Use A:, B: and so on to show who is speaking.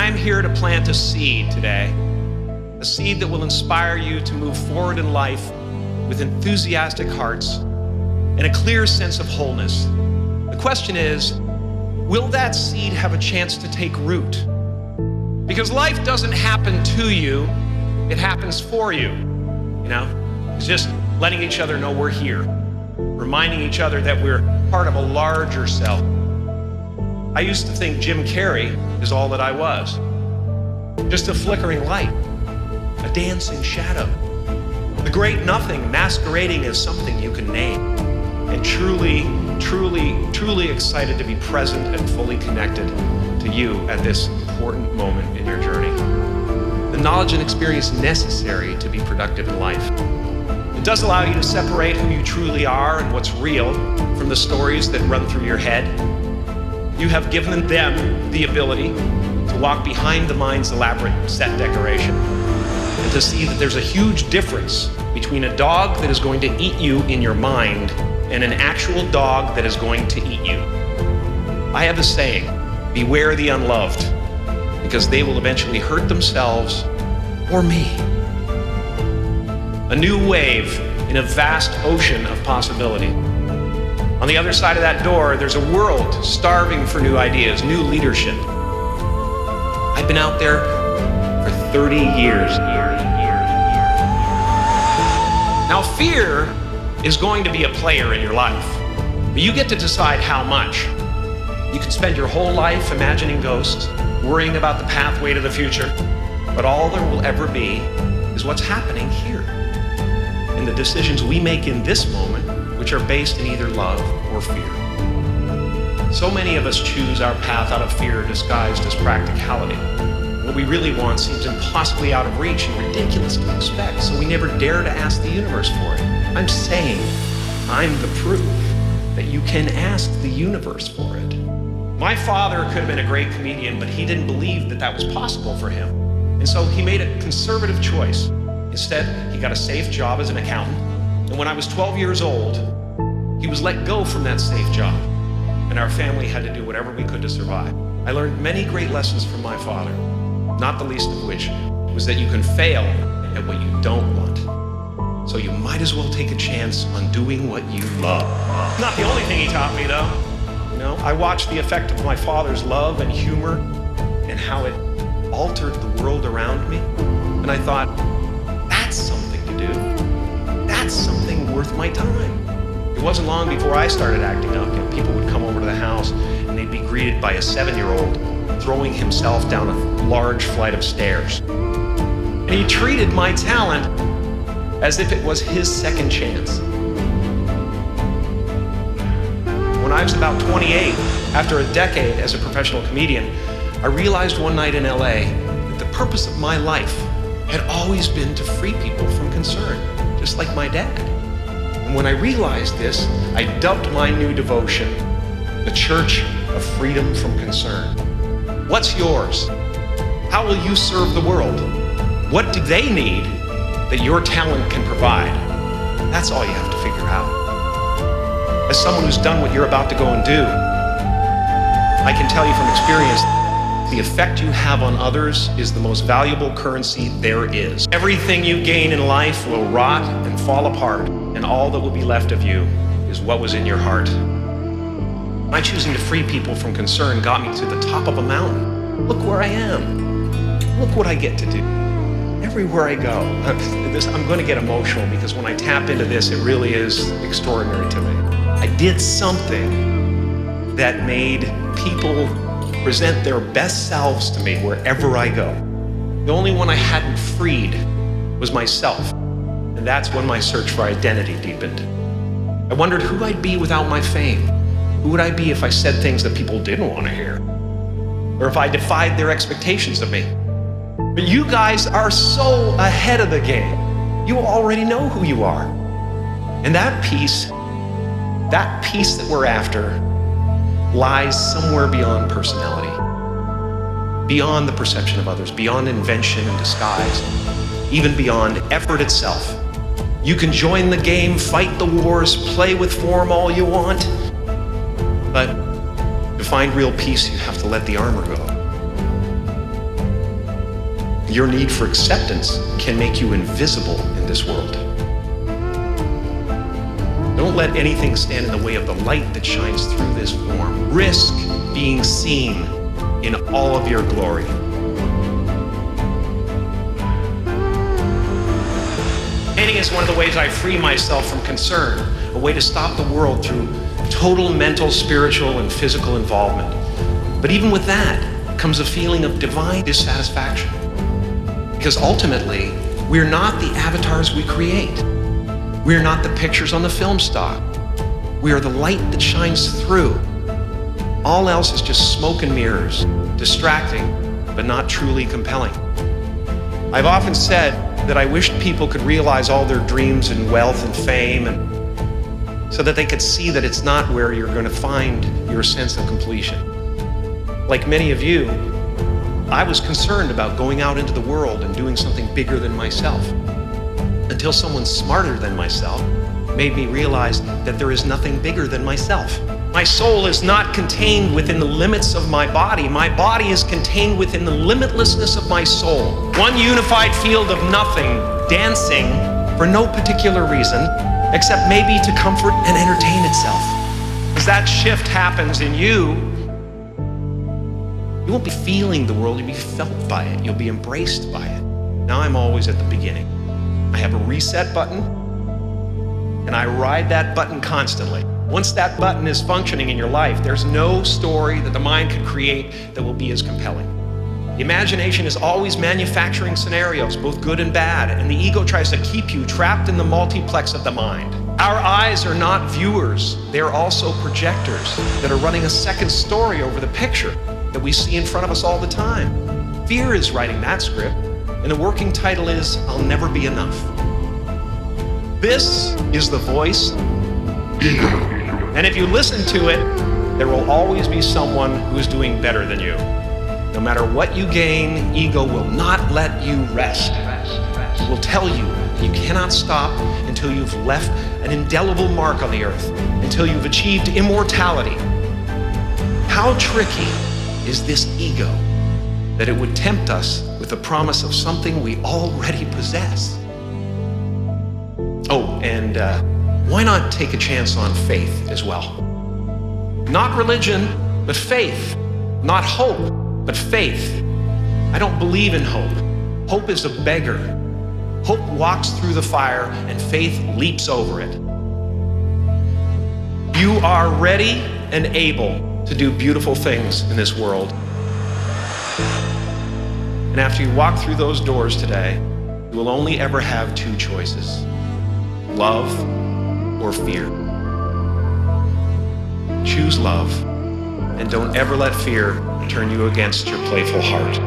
A: I'm here to plant a seed today, a seed that will inspire you to move forward in life with enthusiastic hearts and a clear sense of wholeness. The question is, will that seed have a chance to take root? Because life doesn't happen to you, it happens for you. It's just letting each other know we're here, reminding each other that we're part of a larger self. I used to think Jim Carrey is all that I was. Just a flickering light, a dancing shadow, the great nothing masquerading as something you can name. And truly excited to be present and fully connected to you at this important moment in your journey. The knowledge and experience necessary to be productive in life. It does allow you to separate who you truly are and what's real from the stories that run through your head. You have given them the ability to walk behind the mind's elaborate set decoration and to see that there's a huge difference between a dog that is going to eat you in your mind and an actual dog that is going to eat you. I have a saying, beware the unloved, because they will eventually hurt themselves or me. A new wave in a vast ocean of possibility. On the other side of that door, there's a world starving for new ideas, new leadership. I've been out there for 30 years. Now, fear is going to be a player in your life, but you get to decide how much. You can spend your whole life imagining ghosts, worrying about the pathway to the future, but all there will ever be is what's happening here, and the decisions we make in this moment, which are based in either love or fear. So many of us choose our path out of fear disguised as practicality. What we really want seems impossibly out of reach and ridiculous to expect, so we never dare to ask the universe for it. I'm saying I'm the proof that you can ask the universe for it. My father could have been a great comedian, but he didn't believe that that was possible for him. And so he made a conservative choice. Instead, he got a safe job as an accountant. And when I was 12 years old, he was let go from that safe job. And our family had to do whatever we could to survive. I learned many great lessons from my father, not the least of which was that you can fail at what you don't want. So you might as well take a chance on doing what you love. Not the only thing he taught me, though. I watched the effect of my father's love and humor and how it altered the world around me. And I thought, that's something to do. That's something worth my time. It wasn't long before I started acting up, and people would come over to the house and they'd be greeted by a 7-year-old throwing himself down a large flight of stairs. And he treated my talent as if it was his second chance. When I was about 28, after a decade as a professional comedian, I realized one night in LA that the purpose of my life had always been to free people from concern, just like my dad. And when I realized this, I dubbed my new devotion the Church of Freedom from Concern. What's yours? How will you serve the world? What do they need that your talent can provide? That's all you have to figure out. As someone who's done what you're about to go and do, I can tell you from experience, the effect you have on others is the most valuable currency there is. Everything you gain in life will rot and fall apart, and all that will be left of you is what was in your heart. My choosing to free people from concern got me to the top of a mountain. Look where I am. Look what I get to do. Everywhere I go. I'm going to get emotional because when I tap into this, it really is extraordinary to me. I did something that made people present their best selves to me wherever I go. The only one I hadn't freed was myself, and that's when my search for identity deepened. I wondered who I'd be without my fame. Who would I be if I said things that people didn't want to hear? Or if I defied their expectations of me? But you guys are so ahead of the game. You already know who you are. And that peace that we're after lies somewhere beyond personality, beyond the perception of others, beyond invention and disguise, even beyond effort itself. You can join the game, fight the wars, play with form all you want, but to find real peace, you have to let the armor go. Your need for acceptance can make you invisible in this world. Don't let anything stand in the way of the light that shines through this form. Risk being seen in all of your glory. Painting is one of the ways I free myself from concern, a way to stop the world through total mental, spiritual, and physical involvement. But even with that comes a feeling of divine dissatisfaction. Because ultimately, we're not the avatars we create. We're not the pictures on the film stock. We are the light that shines through. All else is just smoke and mirrors, distracting, but not truly compelling. I've often said that I wished people could realize all their dreams and wealth and fame, and so that they could see that it's not where you're going to find your sense of completion. Like many of you, I was concerned about going out into the world and doing something bigger than myself, until someone smarter than myself made me realize that there is nothing bigger than myself. My soul is not contained within the limits of my body. My body is contained within the limitlessness of my soul. One unified field of nothing, dancing for no particular reason, except maybe to comfort and entertain itself. As that shift happens in you, you won't be feeling the world, you'll be felt by it. You'll be embraced by it. Now I'm always at the beginning. I have a reset button, and I ride that button constantly. Once that button is functioning in your life, there's no story that the mind can create that will be as compelling. The imagination is always manufacturing scenarios, both good and bad, and the ego tries to keep you trapped in the multiplex of the mind. Our eyes are not viewers, they're also projectors that are running a second story over the picture that we see in front of us all the time. Fear is writing that script, and the working title is, I'll Never Be Enough. This is the voice, ego. And if you listen to it, there will always be someone who is doing better than you. No matter what you gain, ego will not let you rest. It will tell you you cannot stop until you've left an indelible mark on the earth, until you've achieved immortality. How tricky is this ego that it would tempt us with the promise of something we already possess? Oh, and why not take a chance on faith as well? Not religion, but faith. Not hope, but faith. I don't believe in hope. Hope is a beggar. Hope walks through the fire and faith leaps over it. You are ready and able to do beautiful things in this world. And after you walk through those doors today, you will only ever have two choices: love or fear. Choose love, and don't ever let fear turn you against your playful heart.